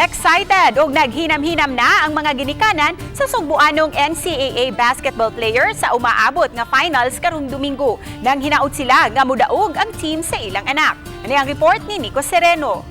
Excited ug naghinam-hinam na ang mga ginikanan sa sugbuanong NCAA basketball player sa umaabot nga finals karong Domingo nang hinaot sila nga mudaog ang team sa ilang anak. Ani ang report ni Nico Sereno.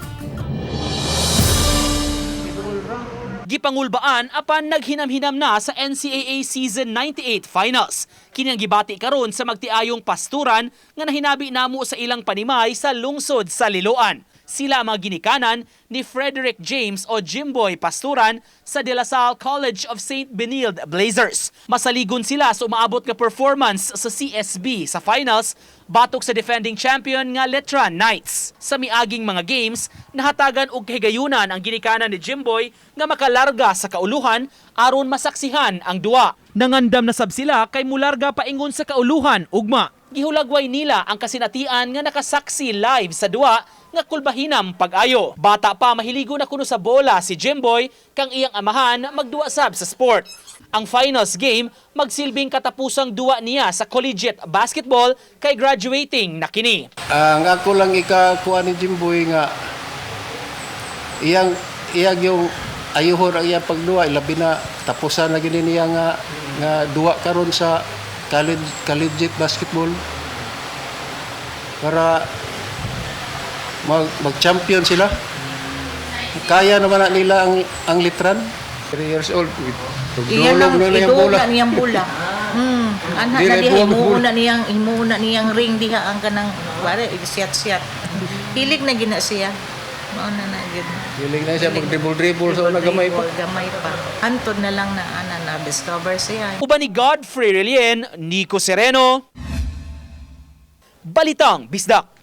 Gipangulbaan apan naghinam-hinam na sa NCAA Season 98 Finals. Kini ang gibati karon sa magtiayong pasturan nga nahinabi namo sa ilang panimay sa lungsod sa Liloan. Sila mga ginikanan ni Frederick James o Jimboy Pasturan sa De La Salle College of St. Benilde Blazers. Masaligon sila sa umaabot nga performance sa CSB sa finals batok sa defending champion nga Letran Knights. Sa miaging mga games, nahatagan og kahigayunan ang ginikanan ni Jimboy nga makalarga sa kauluhan aron masaksihan ang duwa. Nangandam na sab sila kay mularga paingon sa kauluhan ugma. Gihulagway nila ang kasinatian nga nakasaksi live sa duwa nga kulbahinam pag-ayo. Bata pa mahiligo na kuno sa bola si Jimboy kang iyang amahan magduwa sab sa sport. Ang finals game magsilbing katapusang duwa niya sa collegiate basketball kay graduating na kini. Ang ako lang ikakuha ni Jimboy nga iyang yung ayuhon ang iyang pagduwa ilabi na tapusan na gini niya nga duwa karon sa collegiate basketball para mag-champion sila. Kaya naman na nila ang Letran. 3 years old. Iyan ang iduga niyang bola. Anak na diha himuuna niyang ring diha ang kanang pare siyat-siyat. Hilig na gina siya. Mao na gid. Hilig na siya mag-dribble so nagamay pa. Gamay pa. Antod na lang na na discover siya. Uban ni Godfrey Relien, Nico Sereno, Balitang Bisdak.